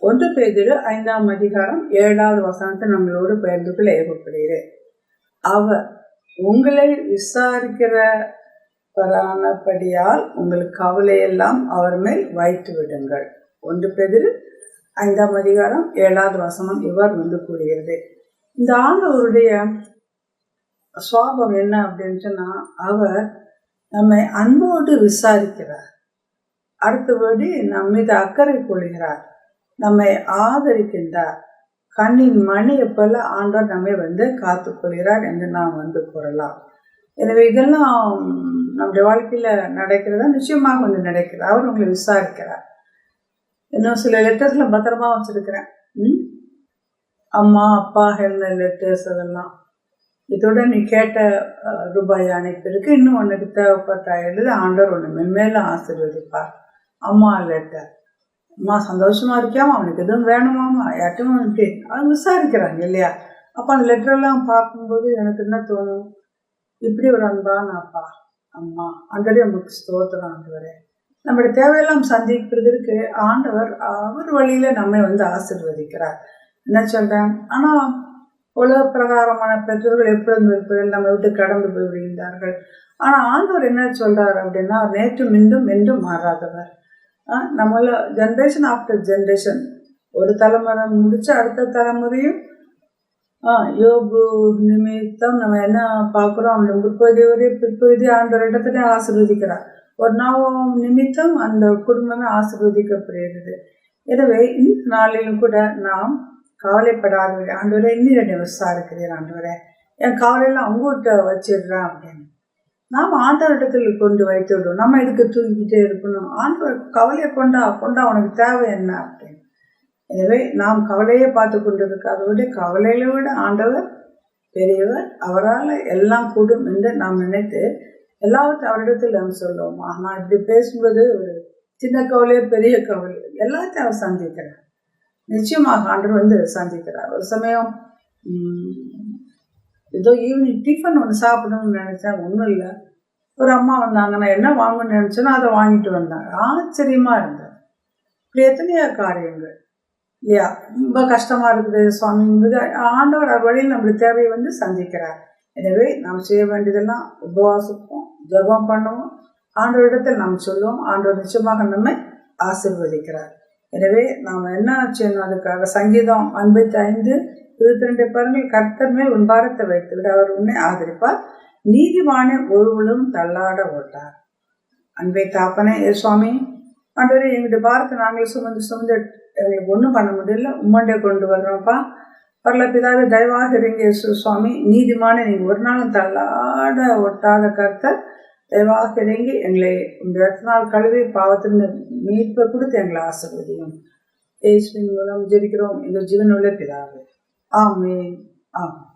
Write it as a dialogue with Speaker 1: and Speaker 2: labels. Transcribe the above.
Speaker 1: 1 பேதுரு 5ஆம் அதிகாரம் 7வது வசனத்தை நம்மளோடு பகிர்ந்து கொள்ள ஏவப்படுகிறேன். அவர் உங்களை விசாரிக்கிறவரானபடியால் உங்கள் கவலையெல்லாம் அவர் மேல் வைத்து விடுங்கள். 1 பேதுரு 5ஆம் அதிகாரம் 7வது வசனம் இவர் கூறுகிறது. இந்த ஆண்டவருடைய சுவாபம் என்ன அப்படின்னு சொன்னா, அவர் நம்மை அன்போடு விசாரிக்கிறார். அடுத்தபடி நம் மீது அக்கறை கொள்கிறார், நம்மை ஆதரிக்கின்றார். கண்ணின் மணியை போல ஆண்டவர் நம்மை காத்துக்கொள்கிறார் என்று நாம் கூறலாம். எனவே இதெல்லாம் நம்முடைய வாழ்க்கையில நடக்கிறதா? நிச்சயமாக நடக்கிறது. அவர் உங்களை விசாரிக்கிறார். இன்னும் சில லெட்டர்ஸ்ல பத்திரமா வச்சிருக்கிறேன். அம்மா அப்பா எழுந்த லெட்டர்ஸ் அதெல்லாம். இதோட நீ கேட்ட ரூபாய் அனுப்பியிருக்கு, இன்னும் உனக்கு தேவைப்பட்ட எழுது, ஆண்டவர் ஒன்று மென்மேலும் ஆசீர்வதிப்பார். அம்மா லெட்டர், அம்மா சந்தோஷமா இருக்கியாமா, அவனுக்கு எதுவும் வேணுமாமா, யார்ட்டும் அது விசாரிக்கிறாங்க இல்லையா? அப்போ அந்த லெட்டரெல்லாம் பார்க்கும்போது எனக்கு என்ன தோணும், இப்படி ஒரு அன்பான அப்பா அம்மா, ஆண்டவரே உங்களுக்கு ஸ்தோத்திரம் ஆண்டவரே. நம்முடைய தேவையெல்லாம் சந்திக்கிறதுக்கு ஆண்டவர் அவர் வழியில நம்மை ஆசீர்வதிக்கிறார். என்ன சொல்றேன்? ஆனா உலக பிரகாரமான பெற்றோர்கள் எப்பொழுதும் இருப்பதில் நம்ம விட்டு கடந்து போய் விடுகின்றார்கள். ஆனா ஆண்டவர் என்ன சொல்றாரு அப்படின்னா, நேற்றும் இன்றும் என்றும் மாறாதவர். நம்மள ஜென்ரேஷன் ஆஃப்டர் ஜென்ரேஷன், ஒரு தலைமுறை முடிச்சு அடுத்த தலைமுறையும் யோபு நிமித்தம் நம்ம என்ன பார்க்குறோம், அந்த முற்பகுதி வரை பிற்பகுதி ஆண்டவர் இடத்துல ஆசீர்வதிக்கிறார். ஒரு நாவும் நிமித்தம் அந்த குடும்பமே ஆசீர்வதிக்கப்படுகிறது. எனவே இந்த நாளிலும் கூட நாம் கவலைப்படாத, ஆண்டவரே இன்னும் என்னை விசாரிக்கிறேன், ஆண்டவரே என் கவலையெல்லாம் உங்ககிட்ட வச்சிடுறேன் அப்படின்னு நாம் ஆண்டவரிடத்தில் கொண்டு வைத்து விடுவோம். நம்ம இதுக்கு தூங்கிக்கிட்டே இருக்கணும். ஆண்டவர் கவலையை கொண்டா உனக்கு தேவை என்ன அப்படின்னு. எனவே நாம் கவலையை பார்த்து கொண்டு இருக்காதபடி கவலையில விட ஆண்டவர் பெரியவர், அவரால் எல்லாம் கூடும் என்று நாம் நினைத்து எல்லாவற்றையும் அவரிடத்தில் நம்ம சொல்லுவோமா. நான் இப்படி பேசும்போது ஒரு சின்ன கவலையோ பெரிய கவலை எல்லாத்தையும் அவர் சந்திக்கிறார். நிச்சயமாக ஆண்டவர் சந்திக்கிறார். ஒரு சமயம் ஏதோ ஈவினிங் டிஃபன் ஒன்று சாப்பிடணும்னு நினைச்சேன், ஒன்றும் இல்லை. ஒரு அம்மா வந்தாங்க, நான் என்ன வாங்கணும்னு நினைச்சேன்னா அதை வாங்கிட்டு வந்தாங்க. ஆச்சரியமா இருந்தது. இப்படி எத்தனையோ காரியங்கள் இல்லையா, ரொம்ப கஷ்டமா இருக்குது சுவாமிங்கிறது ஆண்டவர் வழியில் நம்மளுடைய தேவையை சந்திக்கிறார். எனவே நாம் செய்ய வேண்டியதெல்லாம் உபவாசிப்போம், ஜெபம் பண்ணுவோம், ஆண்டவரிடத்தில் நாம் சொல்லுவோம். ஆண்டவர் நிச்சயமாக நம்மை ஆசீர்வதிக்கிறார். எனவே நாம் என்ன செய்யணும் அதுக்காக? சங்கீதம் 55:22 பாருங்கள், கர்த்தர் மேல் உன் பாரத்தை வைத்து விட, அவர் உன்னை ஆதரிப்பார், நீதிமானே ஒருவளும் தள்ளாட ஓட்டார். அன்பை தாப்பனே சுவாமி, ஆண்டவரே எங்களுடைய பாரத்தை நாங்கள் சுமந்து எங்களுக்கு ஒன்றும் பண்ண முடியல, உம்மண்டே கொண்டு வர்றோம்ப்பா. பரல பிதாவே தயவாக இருங்க சுவாமி, நீதிமான நீங்கள் ஒரு நாளும் தள்ளாட ஒட்டாத கர்த்தர், தயவாக இறங்கி எங்களை இந்த இடத்தினால் கழுவி பாவத்திலிருந்து மீட்பை கொடுத்து எங்களை ஆசீர்வதியும். இயேசுவின் மூலம் ஜெபிக்கிறோம் எங்கள் ஜீவனுள்ள பிதாவே. ஆமென். ஆமென்.